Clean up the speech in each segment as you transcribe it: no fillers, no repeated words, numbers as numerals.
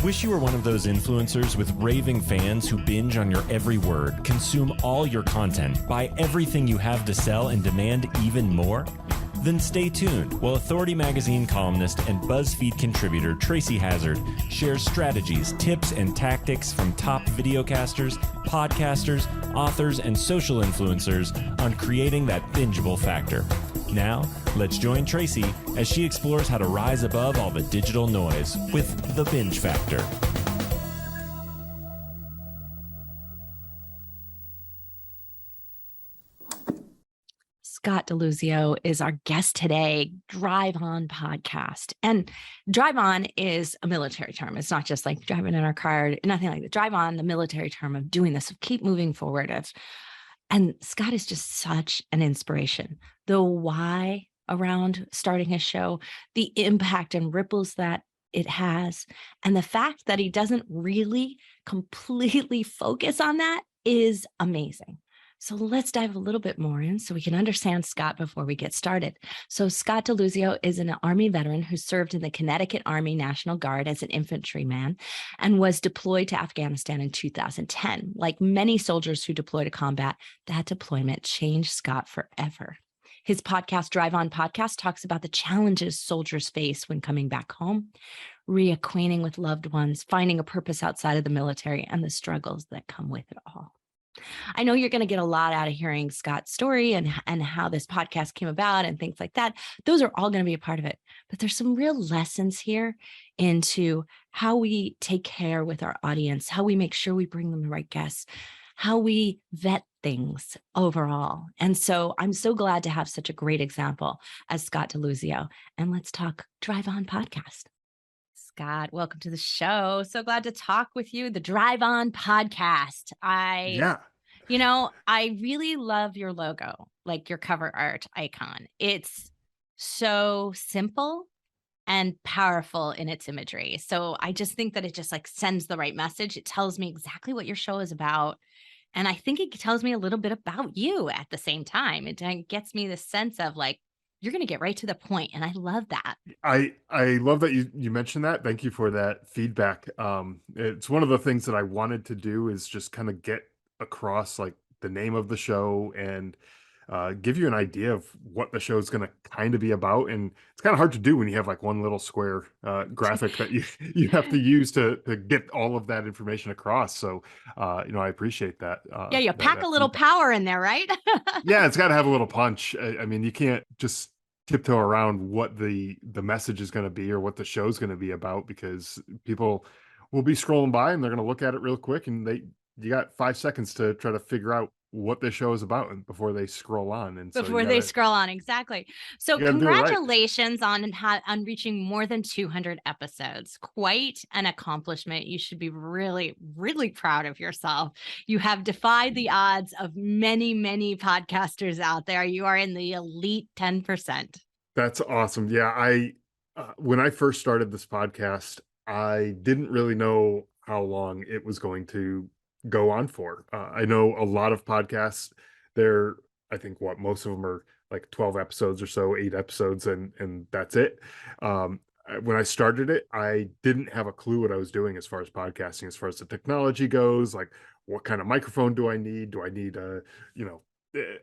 Wish you were one of those influencers with raving fans who binge on your every word, consume all your content, buy everything you have to sell, and demand even more? Then stay tuned while Authority Magazine columnist and BuzzFeed contributor Tracy Hazzard shares strategies, tips, and tactics from top videocasters, podcasters, authors, and social influencers on creating that bingeable factor. Now, let's join Tracy as she explores how to rise above all the digital noise with the binge factor. Scott DeLuzio is our guest today, Drive On podcast. And Drive On is a military term. It's not just like driving in our car, nothing like that. Drive On, the military term of doing this, of keep moving forward. And Scott is just such an inspiration. The why around starting his show, the impact and ripples that it has, and the fact that he doesn't really completely focus on that is amazing. So let's dive a little bit more in so we can understand Scott before we get started. So Scott DeLuzio is an Army veteran who served in the Connecticut Army National Guard as an infantryman and was deployed to Afghanistan in 2010. Like many soldiers who deploy to combat, that deployment changed Scott forever. His podcast, Drive On Podcast, talks about the challenges soldiers face when coming back home, reacquainting with loved ones, finding a purpose outside of the military, and the struggles that come with it all. I know you're going to get a lot out of hearing Scott's story and how this podcast came about and things like that. Those are all going to be a part of it. But there's some real lessons here into how we take care with our audience, how we make sure we bring them the right guests, how we vet things overall. And so I'm so glad to have such a great example as Scott DeLuzio. And let's talk Drive On podcast. Scott, welcome to the show. So glad to talk with you. The Drive On podcast. I really love your logo, like your cover art icon. It's so simple and powerful in its imagery. So I just think that it just like sends the right message. It tells me exactly what your show is about. And I think it tells me a little bit about you at the same time. It gets me the sense of like, you're going to get right to the point. And I love that. I love that you mentioned that. Thank you for that feedback. It's one of the things that I wanted to do is just kind of get across like the name of the show and give you an idea of what the show is going to kind of be about. And it's kind of hard to do when you have like one little square graphic that you have to use to get all of that information across. So, I appreciate that. You pack a little power in there, right? Yeah, it's got to have a little punch. I mean, you can't just tiptoe around what the message is going to be or what the show is going to be about, because people will be scrolling by and they're going to look at it real quick, and you got 5 seconds to try to figure out what the show is about and before they scroll on. And they scroll on. Exactly. So congratulations on reaching more than 200 episodes. Quite an accomplishment. You should be really, really proud of yourself. You have defied the odds of many, many podcasters out there. You are in the elite 10%. That's awesome. Yeah. When I first started this podcast, I didn't really know how long it was going to go on for. I know a lot of podcasts, I think most of them are like 12 episodes or so, 8 episodes, and that's it. When I started it, I didn't have a clue what I was doing as far as podcasting, as far as the technology goes. Like, what kind of microphone do I need? Do I need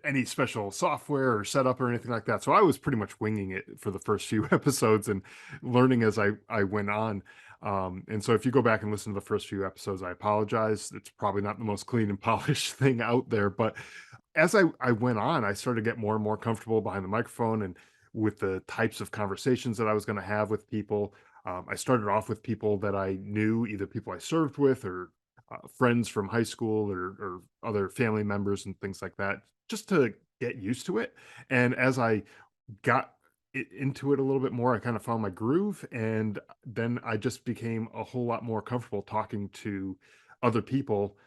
any special software or setup or anything like that? So I was pretty much winging it for the first few episodes and learning as I went on. And so if you go back and listen to the first few episodes, I apologize. It's probably not the most clean and polished thing out there. But as I went on, I started to get more and more comfortable behind the microphone and with the types of conversations that I was going to have with people. I started off with people that I knew, either people I served with or friends from high school or other family members and things like that, just to get used to it. And as I got into it a little bit more, I kind of found my groove, and then I just became a whole lot more comfortable talking to other people.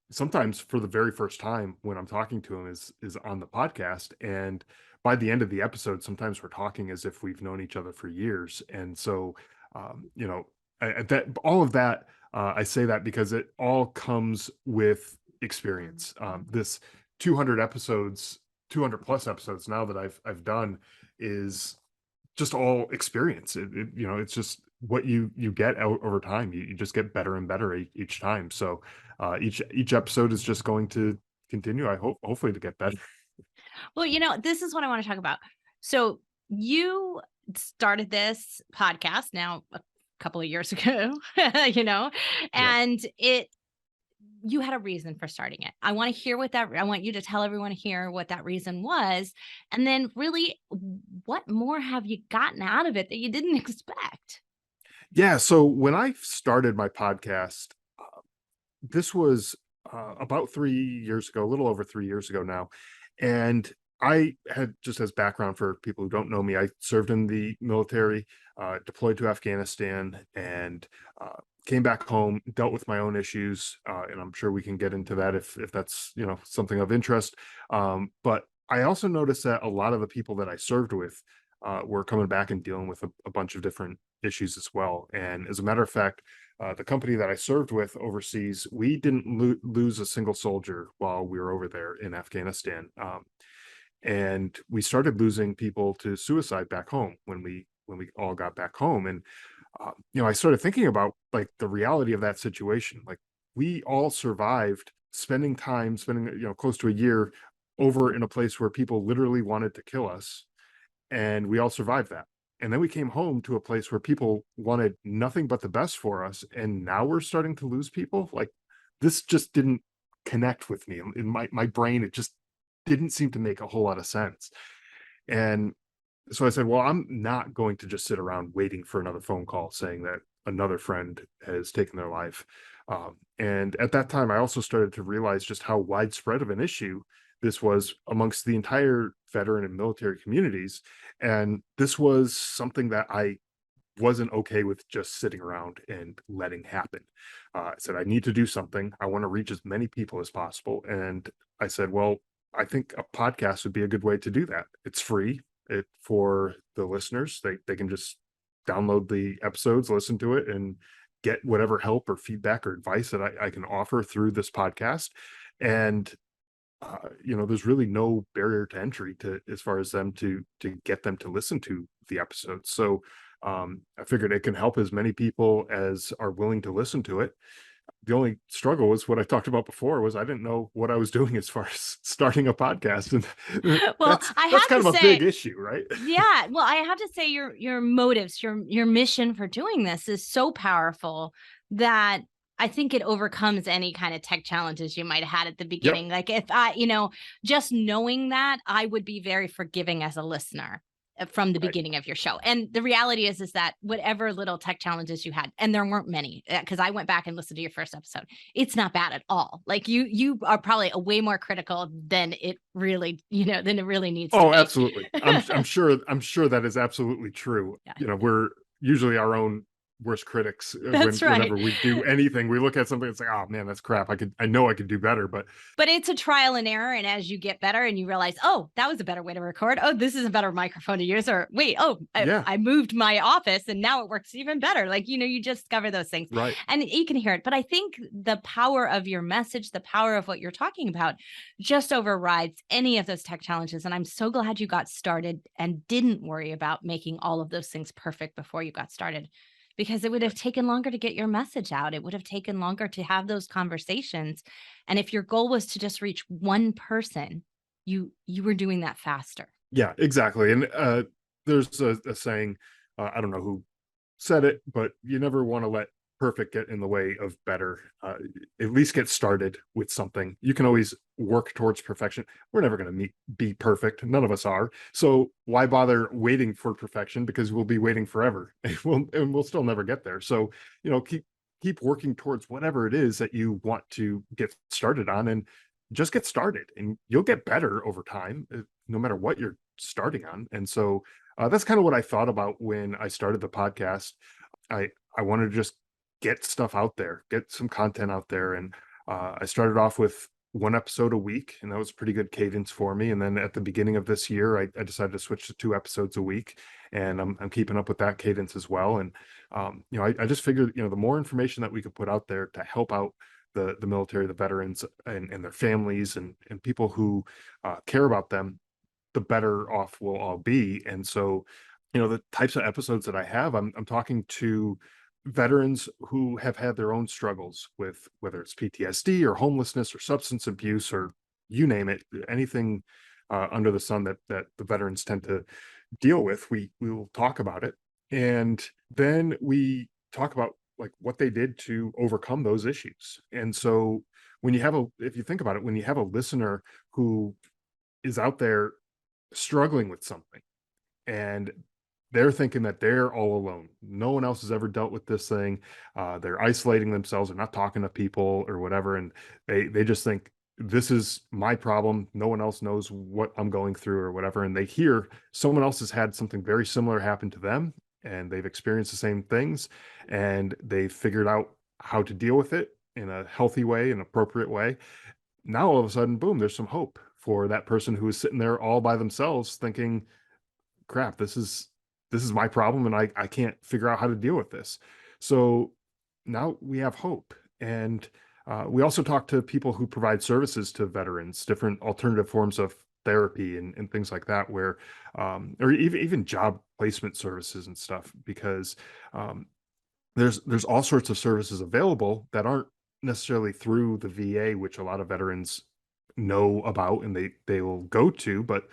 Sometimes for the very first time when I'm talking to them is on the podcast, and by the end of the episode, sometimes we're talking as if we've known each other for years. And so, all of that, I say that because it all comes with experience. This 200 plus episodes now that I've done is just all experience. It's just what you get over time. You just get better and better each time. So each episode is just going to continue. I hope, hopefully, to get better. Well, this is what I want to talk about. So you started this podcast now a couple of years ago, Yeah. and you had a reason for starting it. I want to hear I want you to tell everyone here what that reason was. And then really, what more have you gotten out of it that you didn't expect? Yeah. So when I started my podcast, this was about 3 years ago, a little over 3 years ago now. And I had, just as background for people who don't know me, I served in the military, deployed to Afghanistan, and came back home, dealt with my own issues. And I'm sure we can get into that if that's, something of interest. But I also noticed that a lot of the people that I served with were coming back and dealing with a bunch of different issues as well. And as a matter of fact, the company that I served with overseas, we didn't lose a single soldier while we were over there in Afghanistan. And we started losing people to suicide back home when we all got back home. And I started thinking about like the reality of that situation. Like we all survived spending close to a year over in a place where people literally wanted to kill us, and we all survived that. And then we came home to a place where people wanted nothing but the best for us, and now we're starting to lose people. Like this just didn't connect with me in my brain. It just didn't seem to make a whole lot of sense. And so I said, well, I'm not going to just sit around waiting for another phone call saying that another friend has taken their life. And at that time, I also started to realize just how widespread of an issue this was amongst the entire veteran and military communities. And this was something that I wasn't okay with just sitting around and letting happen. I said, I need to do something. I want to reach as many people as possible. And I said, well, I think a podcast would be a good way to do that. It's free for the listeners. They can just download the episodes, listen to it, and get whatever help or feedback or advice that I can offer through this podcast. And there's really no barrier to entry to as far as them to get them to listen to the episodes. So I figured it can help as many people as are willing to listen to it. The only struggle was what I talked about before, was I didn't know what I was doing as far as starting a podcast. And Well, that's I that's have kind to of a big say, issue, right? yeah, well, I have to say your motives, your mission for doing this is so powerful that I think it overcomes any kind of tech challenges you might have had at the Yep. beginning. Like if just knowing that, I would be very forgiving as a listener from the Right. beginning of your show. And the reality is that whatever little tech challenges you had, and there weren't many, because I went back and listened to your first episode, it's not bad at all. Like you are probably a way more critical than it really, than it really needs to Oh, be. absolutely. I'm sure that is absolutely true. Yeah. We're usually our own worst critics That's right. whenever we do anything. We look at something, it's like, oh man, that's crap. I know I could do better, but But it's a trial and error. And as you get better and you realize, oh, that was a better way to record. Oh, this is a better microphone to use. Or wait, oh, yeah, I moved my office and now it works even better. Like, you just discover those things right. and you can hear it. But I think the power of your message, the power of what you're talking about just overrides any of those tech challenges. And I'm so glad you got started and didn't worry about making all of those things perfect before you got started, because it would have taken longer to get your message out. It would have taken longer to have those conversations. And if your goal was to just reach one person, you were doing that faster. Yeah, exactly. And there's a saying, I don't know who said it, but you never want to let perfect get in the way of better. At least get started with something. You can always work towards perfection. We're never going to be perfect. None of us are. So why bother waiting for perfection? Because we'll be waiting forever, and we'll still never get there. So keep working towards whatever it is that you want to get started on, and just get started, and you'll get better over time, no matter what you're starting on. And so that's kind of what I thought about when I started the podcast. I wanted to just get stuff out there, get some content out there. And I started off with one episode a week, and that was a pretty good cadence for me. And then at the beginning of this year, I decided to switch to 2 episodes a week, and I'm keeping up with that cadence as well. And I just figured, the more information that we could put out there to help out the military, the veterans, and their families, and people who care about them, the better off we'll all be. And so the types of episodes that I have, I'm talking to veterans who have had their own struggles with whether it's PTSD or homelessness or substance abuse or you name it, anything under the sun that the veterans tend to deal with. We will talk about it, and then we talk about like what they did to overcome those issues. And so when you have if you think about it, when you have a listener who is out there struggling with something and they're thinking that they're all alone. No one else has ever dealt with this thing. They're isolating themselves. They're not talking to people or whatever, and they just think this is my problem. No one else knows what I'm going through or whatever. And they hear someone else has had something very similar happen to them, and they've experienced the same things, and they've figured out how to deal with it in a healthy way, an appropriate way. Now all of a sudden, boom, there's some hope for that person who is sitting there all by themselves thinking, crap, this is my problem and I can't figure out how to deal with this. So now we have hope. And we also talk to people who provide services to veterans, different alternative forms of therapy and things like that, where or even job placement services and stuff, because there's all sorts of services available that aren't necessarily through the VA, which a lot of veterans know about and they will go to, but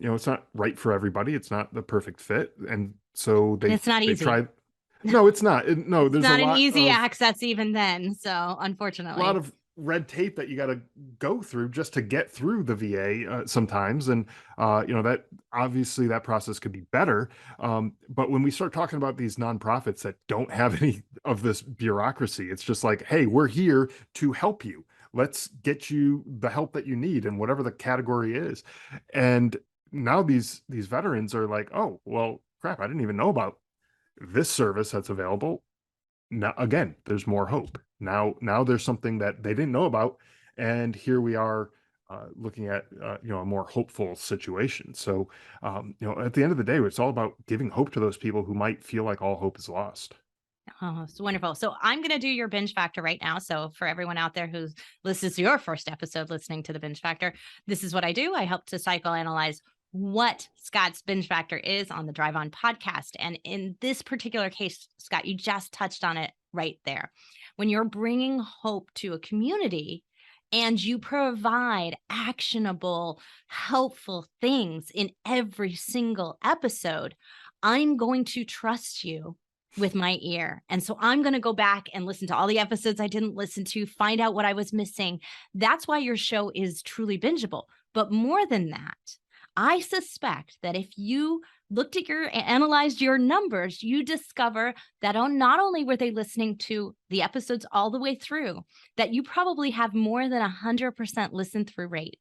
it's not right for everybody. It's not the perfect fit, and so And it's not they easy. try. No, it's not. No, It's there's not a an lot easy of access even then. So a unfortunately. lot of red tape that you got to go through just to get through the VA sometimes, and that obviously that process could be better. But when we start talking about these nonprofits that don't have any of this bureaucracy, it's just like, hey, we're here to help you. Let's get you the help that you need and whatever the category is. And now these veterans are like, oh, well, crap, I didn't even know about this service that's available. Now again, there's more hope. Now there's something that they didn't know about, and here we are looking at a more hopeful situation. So at the end of the day, it's all about giving hope to those people who might feel like all hope is lost. Oh, it's wonderful. So I'm going to do your binge factor right now. So for everyone out there who's this is your first episode listening to the binge factor, this is what I do. I help to psychoanalyze what Scott's binge factor is on the Drive On podcast. And in this particular case, Scott, you just touched on it right there. When you're bringing hope to a community and you provide actionable, helpful things in every single episode, I'm going to trust you with my ear. And so I'm going to go back and listen to all the episodes I didn't listen to, find out what I was missing. That's why your show is truly bingeable. But more than that, I suspect that if you analyzed your numbers, you discover that not only were they listening to the episodes all the way through, that you probably have more than 100% listen through rate.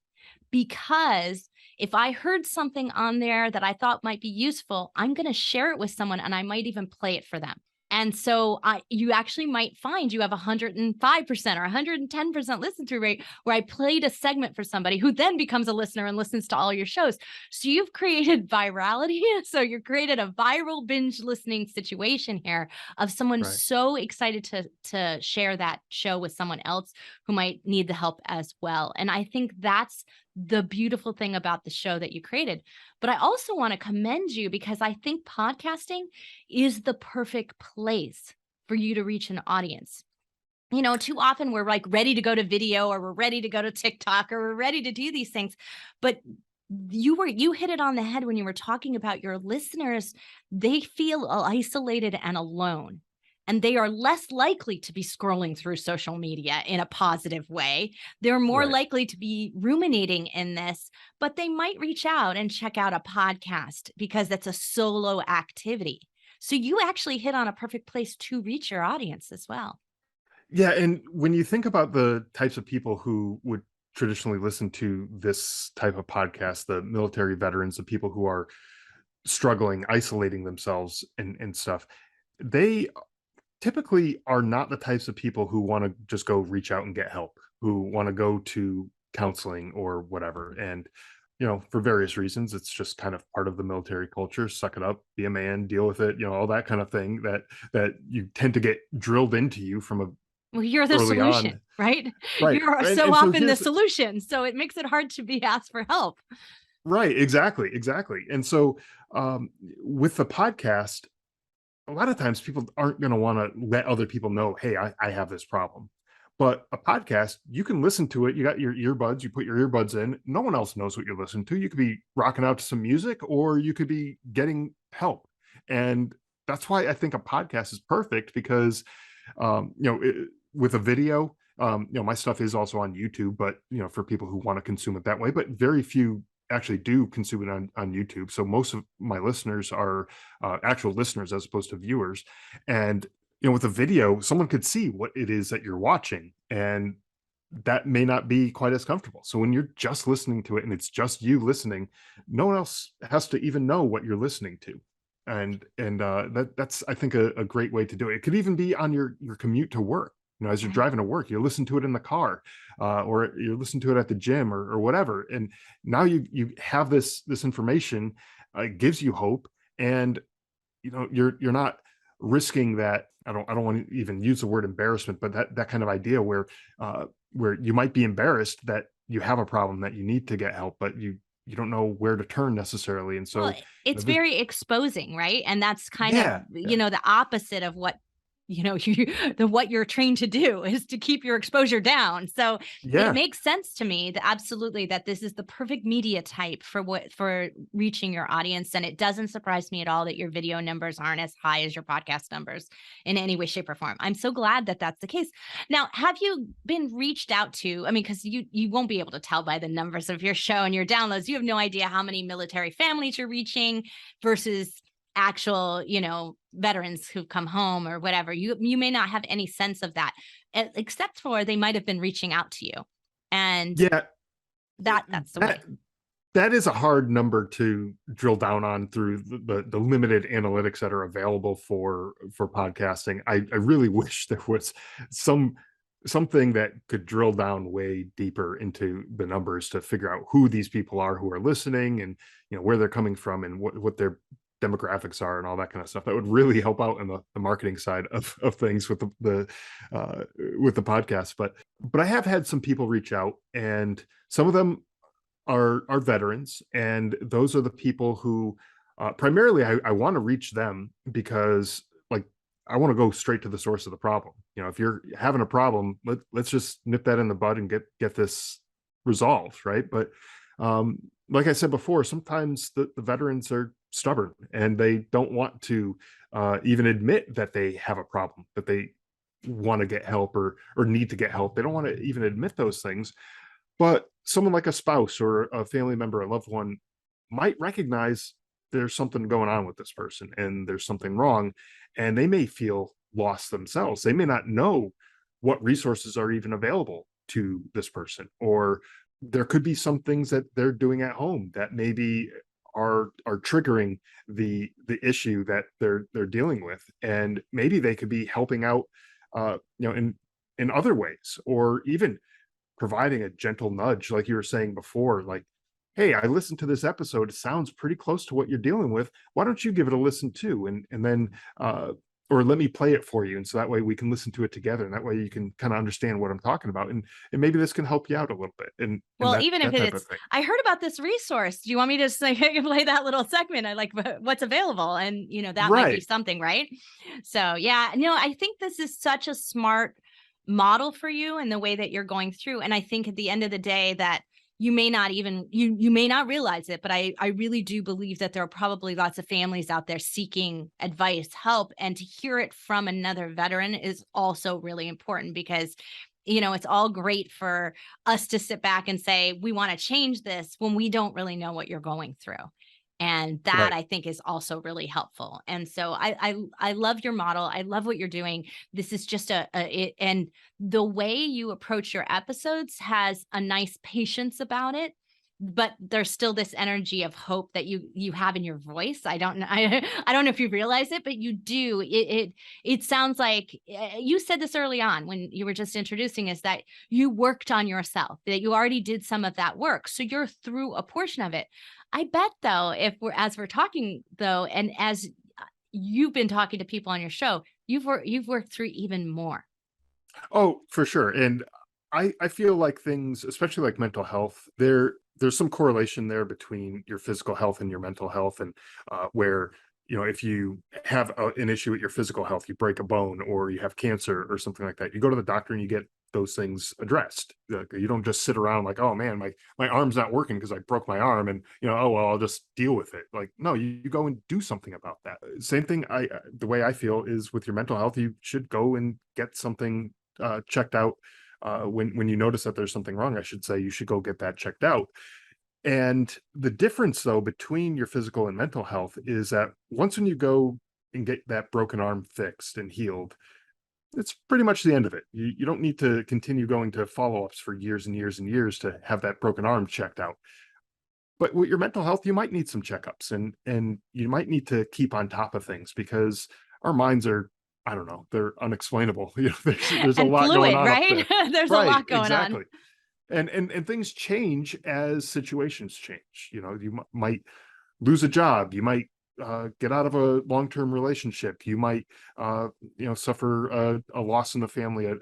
Because if I heard something on there that I thought might be useful, I'm going to share it with someone and I might even play it for them. And so you actually might find you have 105% or 110% listen through rate where I played a segment for somebody who then becomes a listener and listens to all your shows. So you've created virality. So you've created a viral binge listening situation here of someone Right. so excited to share that show with someone else who might need the help as well. And I think that's the beautiful thing about the show that you created. But I also want to commend you because I think podcasting is the perfect place for you to reach an audience. Too often we're like ready to go to video or we're ready to go to TikTok or we're ready to do these things. But you hit it on the head when you were talking about your listeners. They feel isolated and alone. And they are less likely to be scrolling through social media in a positive way. They're more Right. likely to be ruminating in this, but they might reach out and check out a podcast because that's a solo activity. So you actually hit on a perfect place to reach your audience as well. Yeah, and when you think about the types of people who would traditionally listen to this type of podcast, the military veterans, the people who are struggling, isolating themselves and stuff, they typically are not the types of people who want to just go reach out and get help, who want to go to counseling or whatever. And, for various reasons, it's just kind of part of the military culture. Suck it up, be a man, deal with it, all that kind of thing that you tend to get drilled into you from Well, you're the early on. solution, right? Right. You're And so so often the here's solution. So it makes it hard to be asked for help. Right, exactly, exactly. And so with the podcast, a lot of times people aren't going to want to let other people know, hey, I have this problem. But a podcast, you can listen to it. You got your earbuds, you put your earbuds in. No one else knows what you're listening to. You could be rocking out to some music or you could be getting help. And that's why I think a podcast is perfect because, with a video, my stuff is also on YouTube, but, for people who want to consume it that way, but very few actually do consume it on YouTube. So most of my listeners are actual listeners as opposed to viewers. And with a video, someone could see what it is that you're watching, and that may not be quite as comfortable. So when you're just listening to it and it's just you listening, no one else has to even know what you're listening to. And that's I think a great way to do it. It could even be on your commute to work. As you're driving to work, you listen to it in the car, or you listen to it at the gym or whatever. And now you have this information, gives you hope, and you're not risking that. I don't want to even use the word embarrassment, but that kind of idea where you might be embarrassed that you have a problem, that you need to get help, but you don't know where to turn necessarily. And Well, so it's very exposing, right? And that's kind of, yeah, yeah, the opposite of what, what you're trained to do is to keep your exposure down. So it yeah. makes sense to me that absolutely that this is the perfect media type for reaching your audience. And it doesn't surprise me at all that your video numbers aren't as high as your podcast numbers in any way, shape, or form. I'm so glad that that's the case. Now, have you been reached out to? I mean, because you won't be able to tell by the numbers of your show and your downloads. You have no idea how many military families you're reaching versus actual, veterans who've come home or whatever. You may not have any sense of that, except for they might have been reaching out to you. And Yeah, that's the way. that is a hard number to drill down on through the limited analytics that are available for podcasting. I really wish there was something that could drill down way deeper into the numbers to figure out who these people are who are listening, and where they're coming from, and what their demographics are, and all that kind of stuff. That would really help out in the marketing side of things with the podcast. But I have had some people reach out, and some of them are veterans, and those are the people who primarily I want to reach them because, like, I want to go straight to the source of the problem. If you're having a problem, let's just nip that in the bud and get this resolved, right? But like I said before, sometimes the veterans are stubborn and they don't want to even admit that they have a problem, that they want to get help or need to get help. They don't want to even admit those things. But someone like a spouse or a family member, a loved one, might recognize there's something going on with this person and there's something wrong, and they may feel lost themselves. They may not know what resources are even available to this person, or there could be some things that they're doing at home that maybe are triggering the issue that they're dealing with, and maybe they could be helping out in other ways, or even providing a gentle nudge, like you were saying before, like, hey, I listened to this episode, it sounds pretty close to what you're dealing with, why don't you give it a listen too, and then or let me play it for you, and so that way we can listen to it together, and that way you can kind of understand what I'm talking about, and maybe this can help you out a little bit, and Well, that even if type of it's, thing. I heard about this resource. Do you want me to say play that little segment? I like what's available, and that might be Right. something, right? So yeah, no, I think this is such a smart model for you and the way that you're going through. And I think at the end of the day that you may not even you may not realize it, but I really do believe that there are probably lots of families out there seeking advice, help, and to hear it from another veteran is also really important because it's all great for us to sit back and say we want to change this when we don't really know what you're going through. And that Right. I think is also really helpful. And so I love your model. I love what you're doing. This is just and the way you approach your episodes has a nice patience about it, but there's still this energy of hope that you have in your voice. I don't know. I don't know if you realize it, but you do. It sounds like you said this early on when you were just introducing us that you worked on yourself, that you already did some of that work. So you're through a portion of it. I bet though, as we're talking though, and as you've been talking to people on your show, you've worked through even more. Oh, for sure. And I feel like things, especially like mental health, there's some correlation there between your physical health and your mental health, and where if you have an issue with your physical health, you break a bone or you have cancer or something like that, you go to the doctor and you get those things addressed. You don't just sit around like, oh man, my arm's not working because I broke my arm, and oh well, I'll just deal with it. Like, no, you go and do something about that. Same thing. The way I feel is with your mental health, you should go and get something checked out. When you notice that there's something wrong, I should say, you should go get that checked out. And the difference, though, between your physical and mental health is that once when you go and get that broken arm fixed and healed, it's pretty much the end of it. You don't need to continue going to follow-ups for years and years and years to have that broken arm checked out. But with your mental health, you might need some checkups, and you might need to keep on top of things, because our minds are, I don't know, they're unexplainable. There's a And lot going fluid, on up right? there. There's a Right, lot going on. exactly. And things change as situations change. You might lose a job, you might get out of a long-term relationship, you might suffer a loss in the family,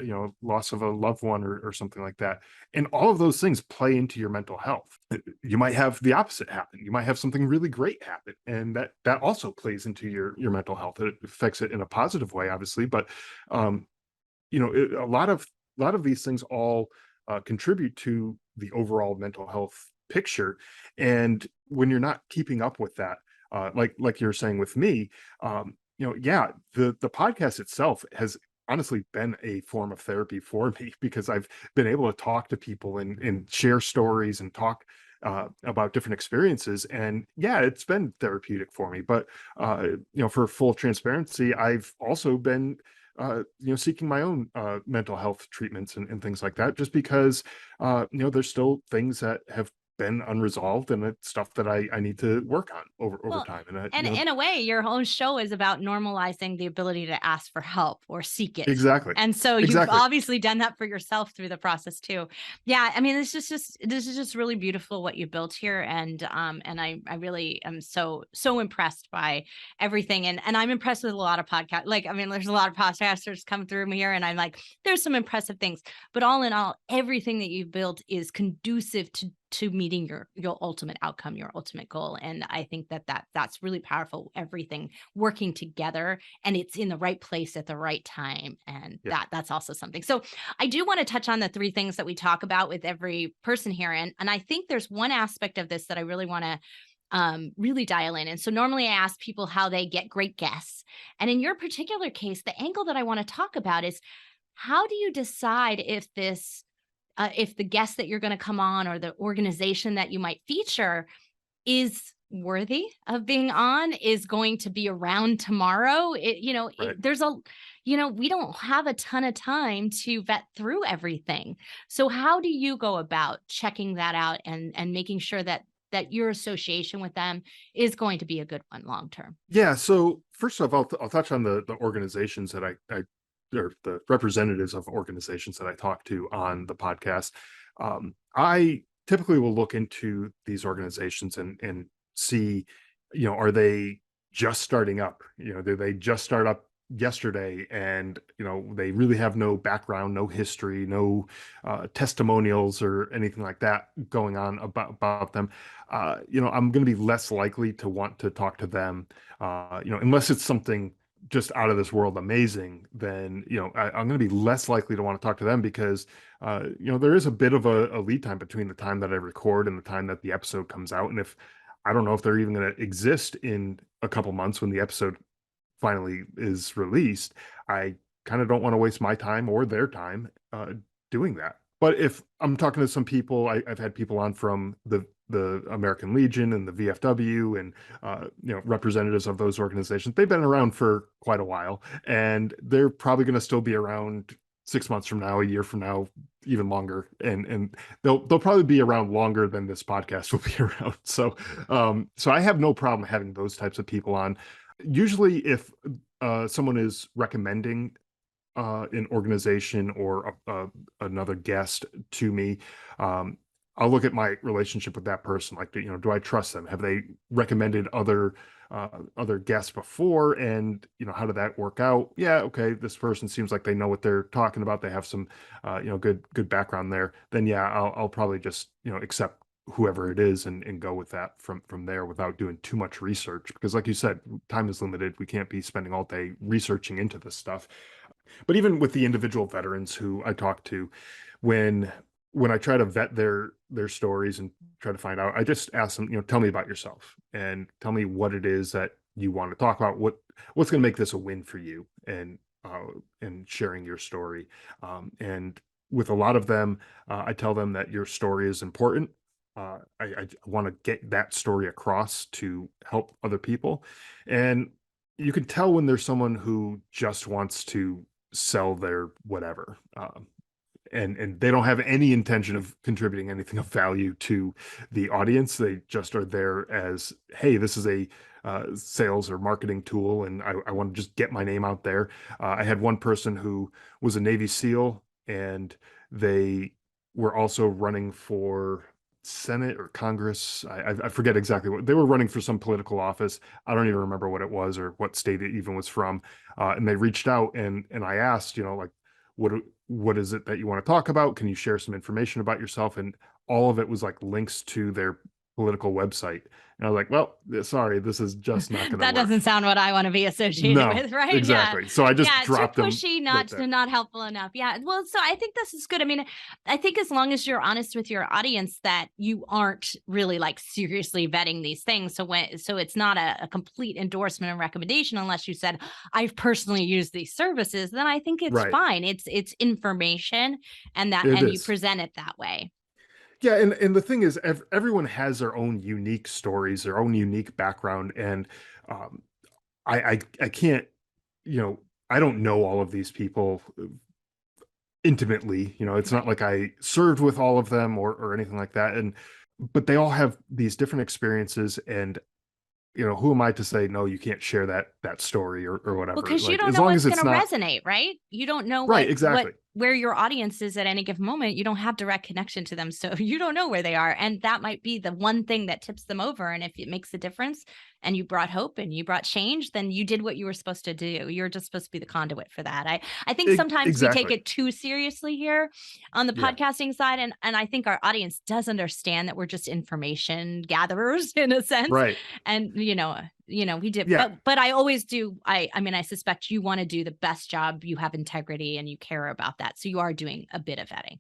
loss of a loved one, or something like that. And all of those things play into your mental health. You might have the opposite happen. You might have something really great happen, and that also plays into your mental health. It affects it in a positive way, obviously, but a lot of these things all contribute to the overall mental health picture. And when you're not keeping up with that, like you're saying with me, yeah, the podcast itself has honestly been a form of therapy for me, because I've been able to talk to people and share stories and talk about different experiences. And yeah, it's been therapeutic for me. But for full transparency, I've also been seeking my own mental health treatments and things like that, just because there's still things that have been unresolved, and it's stuff that I need to work on over Well, time. and in a way, your own show is about normalizing the ability to ask for help or seek it. Exactly. And so you've Exactly. obviously done that for yourself through the process too. Yeah, I mean, this is just really beautiful what you built here, and I really am so impressed by everything, and I'm impressed with a lot of podcasts. Like, I mean, there's a lot of podcasters come through me here, and I'm like, there's some impressive things, but all in all, everything that you've built is conducive to meeting your ultimate outcome, your ultimate goal. And I think that's really powerful. Everything working together, and it's in the right place at the right time. And Yeah. that's also something. So I do want to touch on the three things that we talk about with every person here. And I think there's one aspect of this that I really want to really dial in. And so normally I ask people how they get great guests. And in your particular case, the angle that I want to talk about is, how do you decide if the guest that you're going to come on, or the organization that you might feature, is worthy of being on, is going to be around tomorrow? Right. We don't have a ton of time to vet through everything. So how do you go about checking that out and making sure that your association with them is going to be a good one long term? Yeah. So first off, I'll touch on the organizations that I or the representatives of organizations that I talk to on the podcast. I typically will look into these organizations and see, are they just starting up? Did they just start up yesterday, and they really have no background, no history, no testimonials or anything like that going on about them? I'm going to be less likely to want to talk to them, unless it's something just out of this world amazing. Then I'm going to be less likely to want to talk to them, because there is a bit of a lead time between the time that I record and the time that the episode comes out. And if I don't know if they're even going to exist in a couple months when the episode finally is released, I kind of don't want to waste my time or their time doing that. But if I'm talking to some people, I've had people on from the American Legion and the VFW, and representatives of those organizations. They've been around for quite a while, and they're probably going to still be around 6 months from now, a year from now, even longer, and they'll probably be around longer than this podcast will be around. So I have no problem having those types of people on. Usually, if someone is recommending an organization or another guest to me, I'll look at my relationship with that person. Like, do I trust them? Have they recommended other guests before? And how did that work out? Yeah, okay, this person seems like they know what they're talking about. They have some good background there. Then yeah, I'll probably just accept whoever it is and go with that from there without doing too much research. Because like you said, time is limited. We can't be spending all day researching into this stuff. But even with the individual veterans who I talk to, when I try to vet their stories and try to find out, I just ask them, tell me about yourself and tell me what it is that you want to talk about, what's going to make this a win for you, and sharing your story. And with a lot of them, I tell them that your story is important. I want to get that story across to help other people. And you can tell when there's someone who just wants to sell their whatever. And they don't have any intention of contributing anything of value to the audience. They just are there as, hey, this is a sales or marketing tool, and I want to just get my name out there. I had one person who was a Navy SEAL, and they were also running for Senate or Congress. I forget exactly what they were running for, some political office. I don't even remember what it was or what state it even was from. And they reached out, and I asked, like, what is it that you want to talk about? Can you share some information about yourself? And all of it was like links to their political website. And I was like, well, sorry, this is just not going to work. That doesn't sound what I want to be associated No, with, right? exactly. Yeah. So I just Yeah, dropped too them pushy, right there. not helpful enough. Yeah. Well, so I think this is good. I mean, I think as long as you're honest with your audience that you aren't really like seriously vetting these things. So it's not a complete endorsement and recommendation unless you said, I've personally used these services, then I think it's Right. fine. It's information and It you is. present it that way. Yeah, and the thing is, everyone has their own unique stories, their own unique background, and um, I can't, I don't know all of these people intimately. It's not like I served with all of them or anything like that, but they all have these different experiences, and who am I to say no, you can't share that story or whatever? Well, because you Like, don't as know long what's as going it's to not resonate, right? You don't know right, exactly. where your audience is at any given moment. You don't have direct connection to them, so you don't know where they are, and that might be the one thing that tips them over. And if it makes a difference, and you brought hope and you brought change, then you did what you were supposed to do. You're just supposed to be the conduit for that. I think sometimes we take Exactly. it too seriously here on the Yeah. podcasting side, and I think our audience does understand that we're just information gatherers in a sense, Right. and we did, Yeah. but I always do. I mean, I suspect you want to do the best job. You have integrity and you care about that. So you are doing a bit of vetting.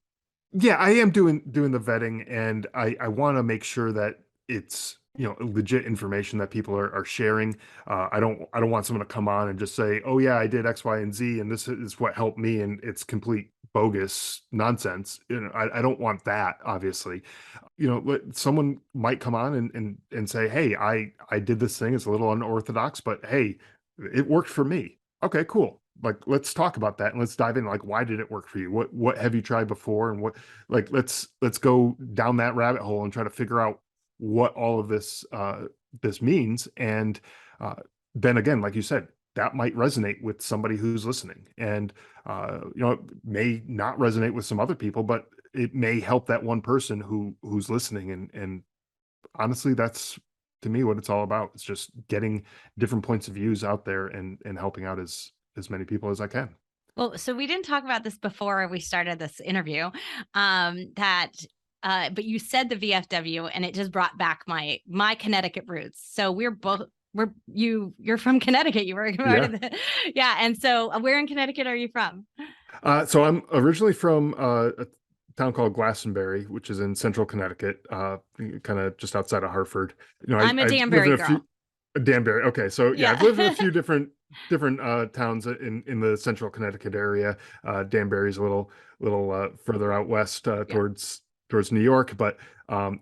Yeah, I am doing the vetting, and I want to make sure that it's legit information that people are sharing. I don't want someone to come on and just say, oh yeah, I did X, Y, and Z, and this is what helped me, and it's complete bogus nonsense. I don't want that, obviously. Someone might come on and say, hey, I did this thing, it's a little unorthodox, but hey, it worked for me. Okay, cool. Like, let's talk about that, and let's dive in. Like, why did it work for you? What have you tried before? And like, let's go down that rabbit hole and try to figure out what all of this means. And then again, like you said, that might resonate with somebody who's listening, and it may not resonate with some other people, but it may help that one person who's listening. And honestly, that's, to me, what it's all about. It's just getting different points of views out there and helping out as many people as I can. Well, so we didn't talk about this before we started this interview, but you said the VFW, and it just brought back my Connecticut roots. So you're from Connecticut. You were part of yeah. And so where in Connecticut are you from? So I'm originally from a town called Glastonbury, which is in central Connecticut, kind of just outside of Hartford. I'm a Danbury girl. Danbury. Okay, so yeah, Yeah. I've lived in a few different towns in the central Connecticut area. Danbury's a little further out west towards New York, but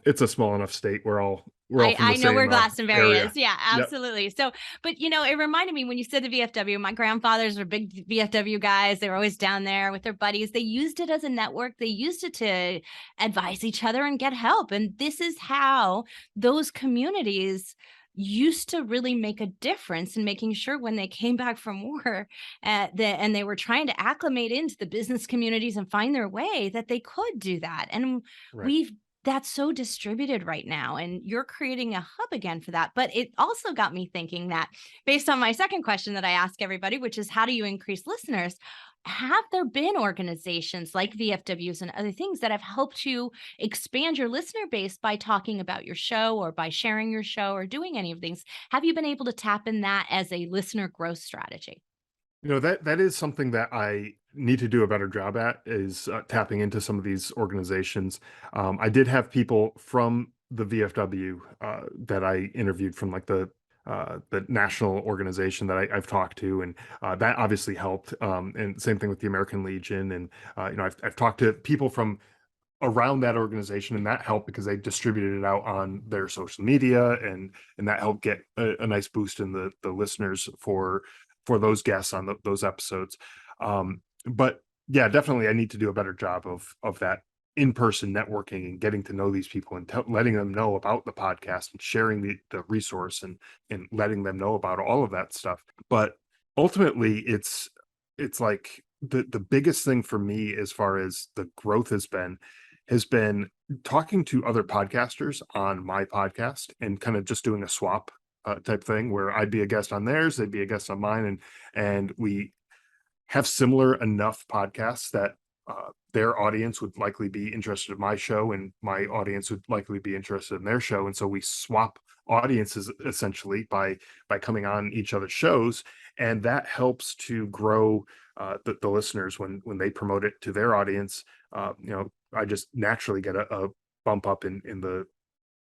it's a small enough state. We're all from the I know same where Glastonbury area. is. Yeah, absolutely. Yep. So, but it reminded me when you said the VFW, my grandfathers were big VFW guys. They were always down there with their buddies. They used it as a network. They used it to advise each other and get help. And this is how those communities used to really make a difference in making sure when they came back from war and they were trying to acclimate into the business communities and find their way, that they could do that. And Right. that's so distributed right now. And you're creating a hub again for that. But it also got me thinking that based on my second question that I ask everybody, which is how do you increase listeners? Have there been organizations like VFWs and other things that have helped you expand your listener base by talking about your show or by sharing your show or doing any of these? Have you been able to tap in that as a listener growth strategy? That is something that I need to do a better job at, is tapping into some of these organizations. I did have people from the VFW that I interviewed from like the national organization that I've talked to, and that obviously helped. And same thing with the American Legion, and I've talked to people from around that organization, and that helped because they distributed it out on their social media, and that helped get a nice boost in the listeners for those guests on those episodes. But yeah, definitely I need to do a better job of that in-person networking and getting to know these people and letting them know about the podcast and sharing the resource, and letting them know about all of that stuff. But ultimately it's like the biggest thing for me as far as the growth has been talking to other podcasters on my podcast and kind of just doing a swap type thing where I'd be a guest on theirs, they'd be a guest on mine, and we have similar enough podcasts that their audience would likely be interested in my show, and my audience would likely be interested in their show, and so we swap audiences essentially by coming on each other's shows, and that helps to grow the listeners when they promote it to their audience. I just naturally get a bump up in the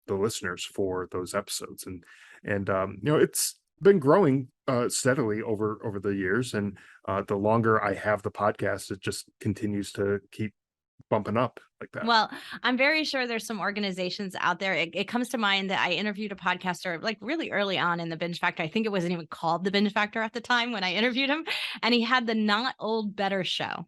listeners for those episodes, and it's been growing steadily over the years, and the longer I have the podcast, it just continues to keep bumping up like that. Well, I'm very sure there's some organizations out there. It comes to mind that I interviewed a podcaster like really early on in the Binge Factor. I think it wasn't even called the Binge Factor at the time when I interviewed him, and he had the Not Old Better show.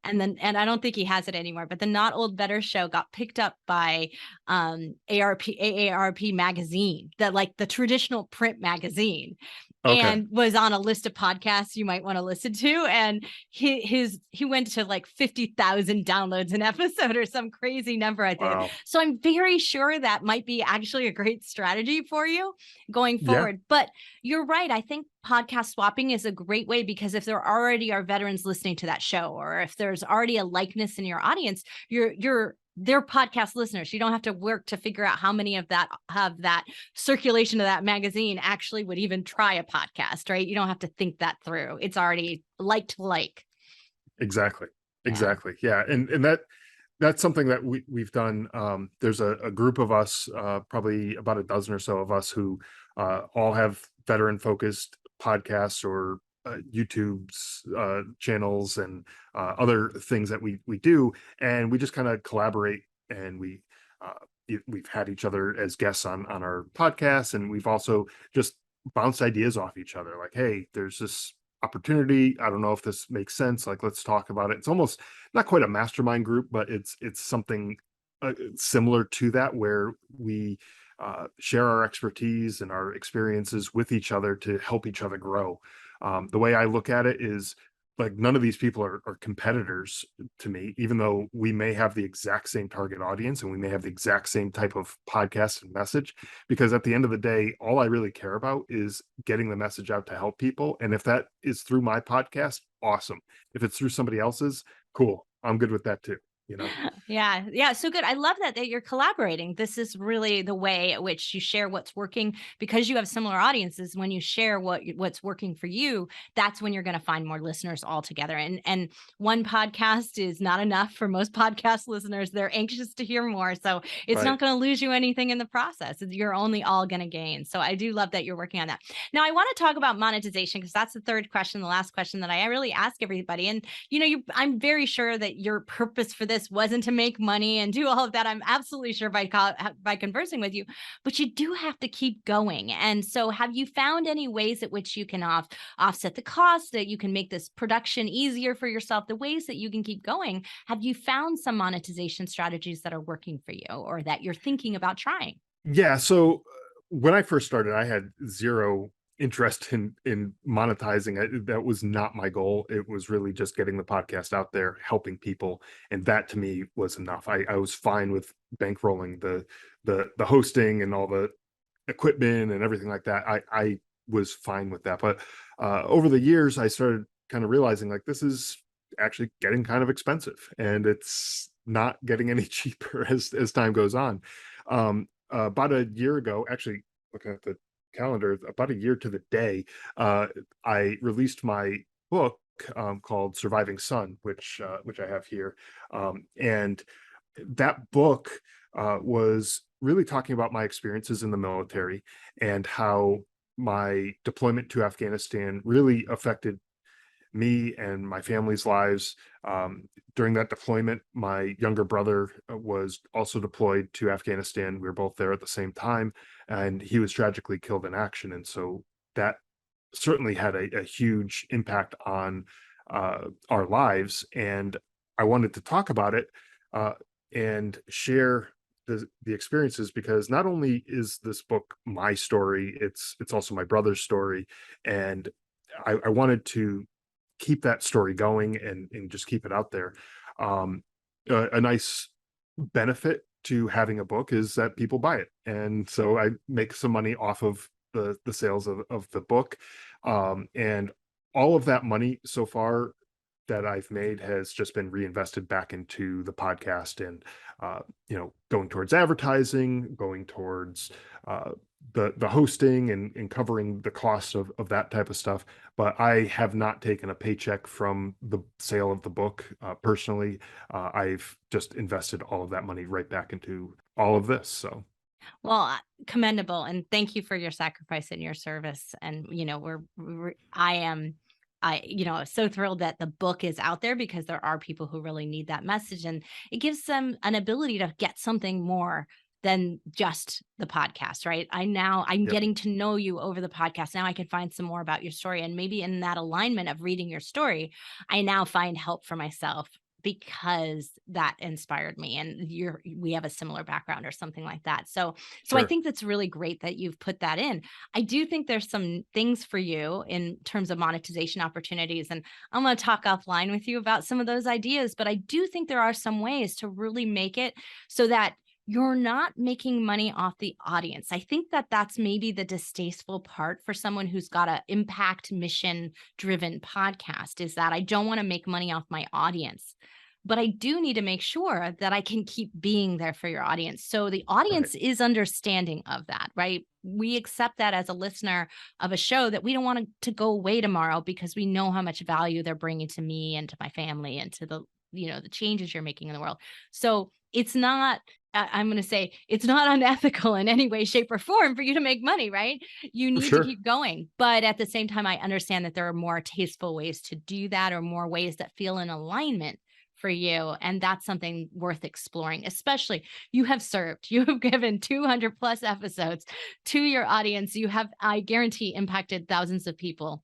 And I don't think he has it anymore, but the Not Old Better show got picked up by AARP magazine, that like the traditional print magazine, Okay. and was on a list of podcasts you might want to listen to. And he went to like 50,000 downloads an episode or some crazy number, I think. Wow. So I'm very sure that might be actually a great strategy for you going Yeah. forward. But you're right. I think podcast swapping is a great way, because if there already are veterans listening to that show, or if there's already a likeness in your audience, they're podcast listeners. You don't have to work to figure out how many of that have that circulation of that magazine actually would even try a podcast, right? You don't have to think that through. It's already like to like. Exactly. Yeah. Exactly. Yeah. And that's something that we've done. There's a group of us, probably about a dozen or so of us, who all have veteran focused podcasts or YouTube's channels and other things that we do, and we just kind of collaborate, and we've had each other as guests on our podcast, and we've also just bounced ideas off each other, like, hey, there's this opportunity, I don't know if this makes sense, like, let's talk about it. It's almost not quite a mastermind group, but it's something similar to that, where we share our expertise and our experiences with each other to help each other grow. The way I look at it is like, none of these people are competitors to me, even though we may have the exact same target audience and we may have the exact same type of podcast and message, because at the end of the day, all I really care about is getting the message out to help people. And if that is through my podcast, awesome. If it's through somebody else's, cool. I'm good with that too. Yeah. Yeah. So good. I love that you're collaborating. This is really the way at which you share what's working, because you have similar audiences. When you share what's working for you, that's when you're going to find more listeners altogether. And one podcast is not enough for most podcast listeners. They're anxious to hear more. So it's Right. not going to lose you anything in the process. You're only all going to gain. So I do love that you're working on that. Now, I want to talk about monetization, because that's the third question, the last question that I really ask everybody. And, I'm very sure that your purpose for this wasn't to make money and do all of that. I'm absolutely sure by conversing with you, but you do have to keep going. And so have you found any ways at which you can offset the cost, that you can make this production easier for yourself, the ways that you can keep going? Have you found some monetization strategies that are working for you, or that you're thinking about trying? Yeah. So when I first started, I had zero interest in monetizing it. That was not my goal. It was really just getting the podcast out there, helping people, and that to me was enough. I was fine with bankrolling the hosting and all the equipment and everything like that. I was fine with that. But over the years, I started kind of realizing like this is actually getting kind of expensive, and it's not getting any cheaper as time goes on. About a year ago, actually, looking at the calendar, about a year to the day, I released my book called Surviving Son, which I have here, and that book was really talking about my experiences in the military and how my deployment to Afghanistan really affected me and my family's lives. During that deployment, my younger brother was also deployed to Afghanistan. We were both there at the same time, and he was tragically killed in action. And so that certainly had a huge impact on our lives. And I wanted to talk about it uh, and share the experiences, because not only is this book my story, it's also my brother's story, and I wanted to keep that story going and just keep it out there. A nice benefit to having a book is that people buy it, and so I make some money off of the sales of the book, and all of that money so far that I've made has just been reinvested back into the podcast, and going towards advertising, going towards uh, the hosting and covering the cost of that type of stuff. But I have not taken a paycheck from the sale of the book personally. I've just invested all of that money right back into all of this. So Well, commendable, and thank you for your sacrifice and your service. And I am so thrilled that the book is out there, because there are people who really need that message, and it gives them an ability to get something more than just the podcast, right? I'm yep, getting to know you over the podcast. Now I can find some more about your story, and maybe in that alignment of reading your story, I now find help for myself because that inspired me, and we have a similar background or something like that. So I sure. think that's really great that you've put that in. I do think there's some things for you in terms of monetization opportunities, and I'm going to talk offline with you about some of those ideas, but I do think there are some ways to really make it so that you're not making money off the audience. I think that that's maybe the distasteful part for someone who's got a impact mission driven podcast, is that I don't want to make money off my audience, but I do need to make sure that I can keep being there for your audience. So the Right. audience is understanding of that, right? We accept that as a listener of a show, that we don't want it to go away tomorrow, because we know how much value they're bringing to me and to my family and to the changes you're making in the world. So it's not, I'm going to say it's not unethical in any way, shape, or form for you to make money, right? You need to Sure. keep going. But at the same time, I understand that there are more tasteful ways to do that, or more ways that feel in alignment for you. And that's something worth exploring, especially you have served, you have given 200 plus episodes to your audience. You have, I guarantee, impacted thousands of people.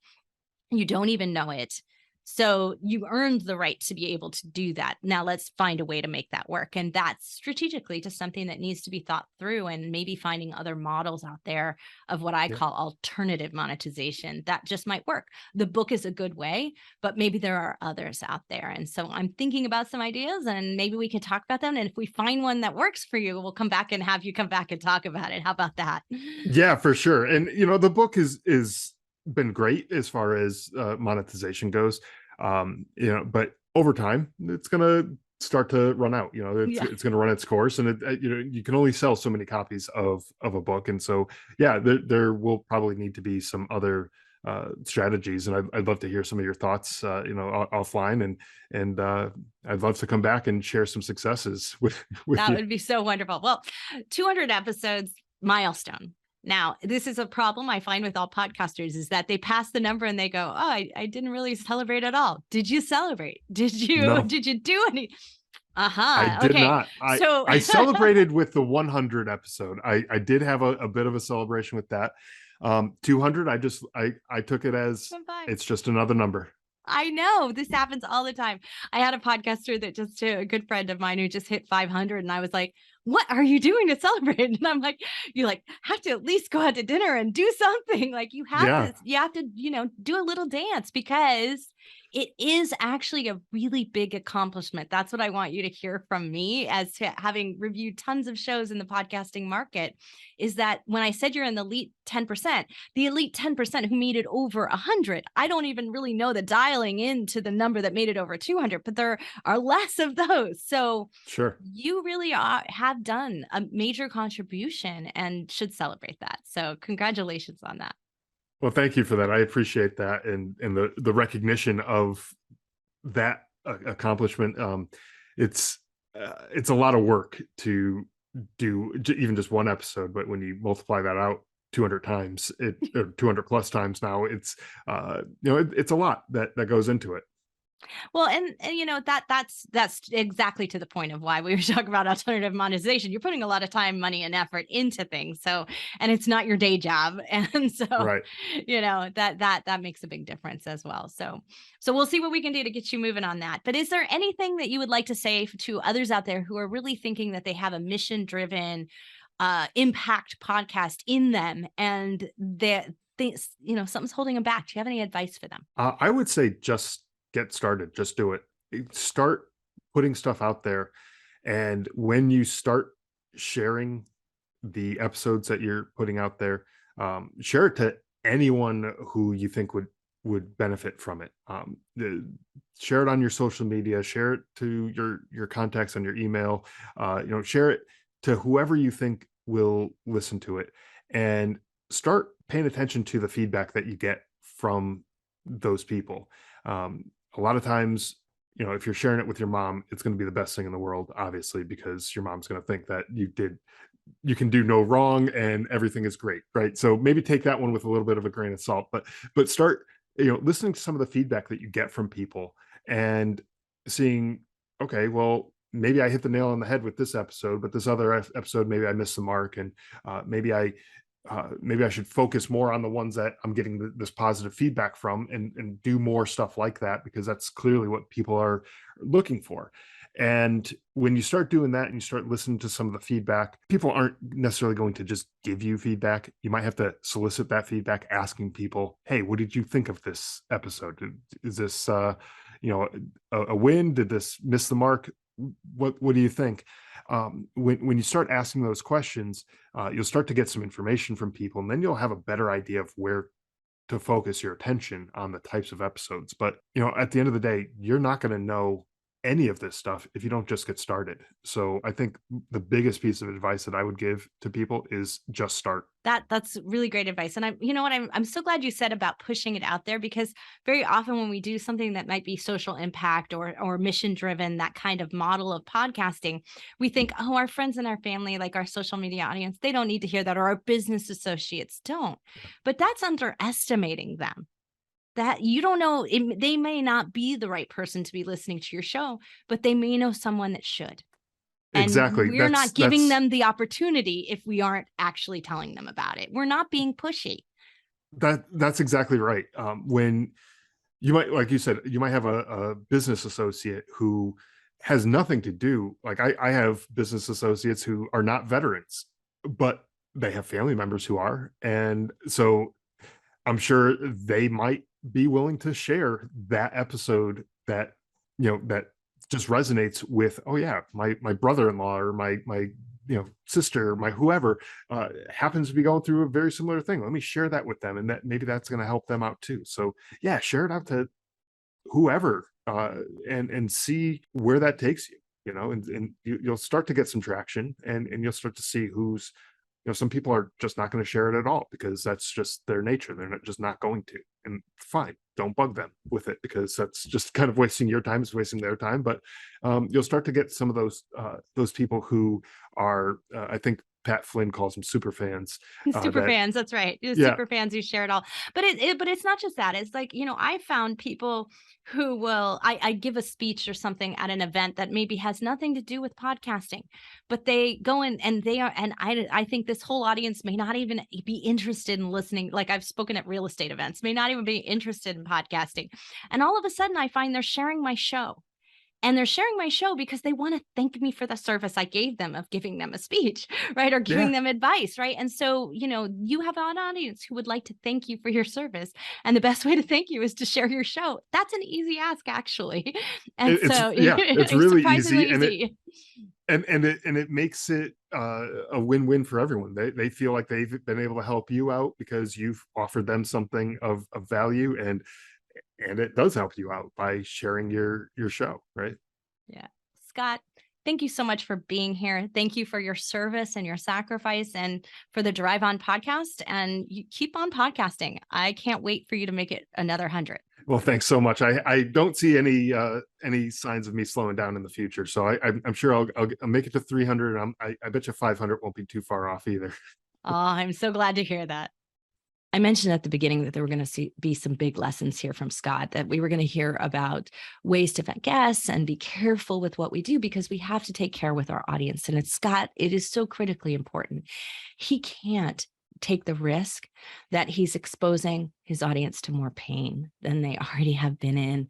You don't even know it. So you earned the right to be able to do that. Now let's find a way to make that work. And that's strategically just something that needs to be thought through, and maybe finding other models out there of what I Yeah. call alternative monetization that just might work. The book is a good way, but maybe there are others out there. And so I'm thinking about some ideas, and maybe we can talk about them. And if we find one that works for you, we'll come back and have you come back and talk about it. How about that? Yeah, for sure. And the book is been great as far as monetization goes. But over time it's gonna start to run out. It's Yeah. it's gonna run its course, and you can only sell so many copies of a book. And so yeah, there will probably need to be some other strategies, and I'd love to hear some of your thoughts offline, and I'd love to come back and share some successes with That you. would be so wonderful. Well, 200 episodes, milestone. Now, this is a problem I find with all podcasters, is that they pass the number and they go, "Oh, I didn't really celebrate at all." Did you celebrate? Did you No, did you do any? I Uh-huh. did Okay. not. I So I celebrated with the 100 episode. I did have a bit of a celebration with that. 200, I took it as I'm fine. it's just another number. I know this happens all the time. I had a podcaster that just, a good friend of mine, who just hit 500, and I was like, what are you doing to celebrate? And I'm like, you like have to at least go out to dinner and do something. Like you have Yeah. to, do a little dance because it is actually a really big accomplishment. That's what I want you to hear from me as to having reviewed tons of shows in the podcasting market, is that when I said you're in the elite 10%, the elite 10% who made it over 100, I don't even really know the dialing into the number that made it over 200, but there are less of those. So Sure. you really have done a major contribution and should celebrate that. So congratulations on that. Well, thank you for that. I appreciate that, and the recognition of that accomplishment. It's a lot of work to do even just one episode, but when you multiply that out 200 times, or 200 plus times now, it's a lot that goes into it. Well, and that's exactly to the point of why we were talking about alternative monetization. You're putting a lot of time, money, and effort into things. So, and it's not your day job. And so, Right. that makes a big difference as well. So we'll see what we can do to get you moving on that. But is there anything that you would like to say to others out there who are really thinking that they have a mission-driven impact podcast in them and something's holding them back? Do you have any advice for them? I would say just get started. Just do it. Start putting stuff out there. And when you start sharing the episodes that you're putting out there, share it to anyone who you think would benefit from it. Share it on your social media, share it to your contacts on your email, share it to whoever you think will listen to it, and start paying attention to the feedback that you get from those people. A lot of times, if you're sharing it with your mom, it's going to be the best thing in the world, obviously, because your mom's going to think that you can do no wrong and everything is great, right? So maybe take that one with a little bit of a grain of salt, but start, listening to some of the feedback that you get from people and seeing, okay, well, maybe I hit the nail on the head with this episode, but this other episode, maybe I missed the mark, and maybe I should focus more on the ones that I'm getting this positive feedback from, and do more stuff like that, because that's clearly what people are looking for. And when you start doing that and you start listening to some of the feedback, people aren't necessarily going to just give you feedback. You might have to solicit that feedback, asking people, hey, what did you think of this episode? Is this, a win? Did this miss the mark? What do you think? When you start asking those questions, you'll start to get some information from people, and then you'll have a better idea of where to focus your attention on the types of episodes. But, at the end of the day, you're not going to know any of this stuff if you don't just get started. So I think the biggest piece of advice that I would give to people is just start. That's really great advice. And I'm so glad you said about pushing it out there, because very often when we do something that might be social impact or mission driven, that kind of model of podcasting, we think, oh, our friends and our family, like our social media audience, they don't need to hear that, or our business associates don't. But that's underestimating them. That you don't know, they may not be the right person to be listening to your show, but they may know someone that should. And Exactly. we're not giving them the opportunity if we aren't actually telling them about it. We're not being pushy. That's exactly right. When you might, like you said, you might have a business associate who has nothing to do. Like I have business associates who are not veterans, but they have family members who are. And so I'm sure they might be willing to share that episode that just resonates with, oh yeah, my brother-in-law, or my sister, my whoever happens to be going through a very similar thing. Let me share that with them, and that maybe that's going to help them out too. So yeah, share it out to whoever, and see where that takes you. And you'll start to get some traction, and you'll start to see who's, some people are just not going to share it at all, because that's just their nature. They're not going to, and fine, don't bug them with it, because that's just kind of wasting your time. It's wasting their time. But you'll start to get some of those people who are, I think Pat Flynn calls them super fans. Super fans, that's right. Super fans who share it all. But it's not just that. It's like, I found people who will, I give a speech or something at an event that maybe has nothing to do with podcasting, but they go in and they are, and I think this whole audience may not even be interested in listening. Like I've spoken at real estate events, may not even be interested in podcasting. And all of a sudden I find they're sharing my show. And they're sharing my show because they want to thank me for the service I gave them of giving them a speech, right? Or giving them advice, right? And so, you have an audience who would like to thank you for your service. And the best way to thank you is to share your show. That's an easy ask, actually. And it's really easy. easy. And it makes it a win-win for everyone. They feel like they've been able to help you out because you've offered them something of value, and it does help you out by sharing your show, right? Yeah. Scott, thank you so much for being here. Thank you for your service and your sacrifice, and for the Drive On podcast. And you keep on podcasting. I can't wait for you to make it another 100. Well, thanks so much. I don't see any signs of me slowing down in the future. So I'm sure I'll make it to 300. And I bet you 500 won't be too far off either. Oh, I'm so glad to hear that. I mentioned at the beginning that there were going to be some big lessons here from Scott, that we were going to hear about ways to vet guests and be careful with what we do, because we have to take care with our audience. And Scott, it is so critically important. He can't take the risk that he's exposing his audience to more pain than they already have been in,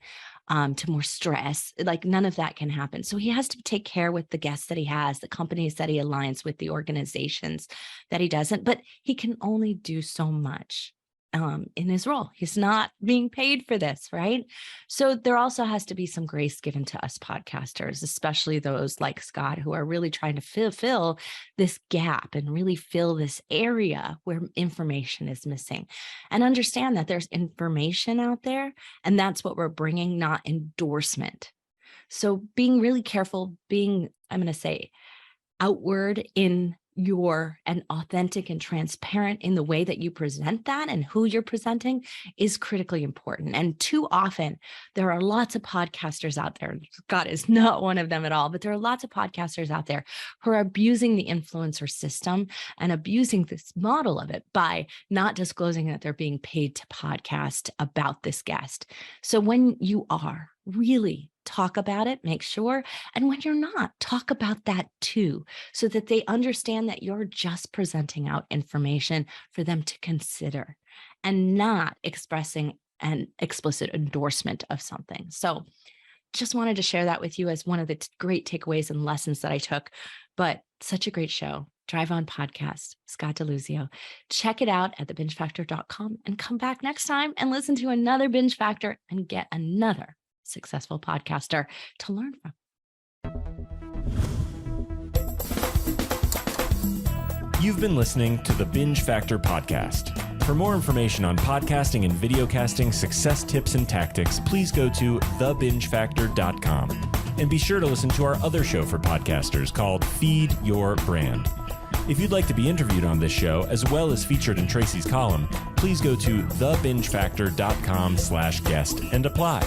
to more stress. Like, none of that can happen. So he has to take care with the guests that he has, the companies that he aligns with, the organizations that he doesn't, but he can only do so much in his role. He's not being paid for this, right? So there also has to be some grace given to us podcasters, especially those like Scott, who are really trying to fill this gap and really fill this area where information is missing, and understand that there's information out there, and that's what we're bringing, not endorsement. So being really careful, I'm going to say, outward and authentic and transparent in the way that you present that and who you're presenting is critically important. And too often there are lots of podcasters out there. Scott is not one of them at all, but there are lots of podcasters out there who are abusing the influencer system and abusing this model of it by not disclosing that they're being paid to podcast about this guest. So when you are, really talk about it, make sure. And when you're not, talk about that too, so that they understand that you're just presenting out information for them to consider and not expressing an explicit endorsement of something. So just wanted to share that with you as one of the great takeaways and lessons that I took. But such a great show. Drive On Podcast, Scott DeLuzio. Check it out at thebingefactor.com and come back next time and listen to another Binge Factor and get another successful podcaster to learn from. You've been listening to the Binge Factor podcast. For more information on podcasting and videocasting success tips and tactics, please go to thebingefactor.com. And be sure to listen to our other show for podcasters called Feed Your Brand. If you'd like to be interviewed on this show, as well as featured in Tracy's column, please go to thebingefactor.com/guest and apply.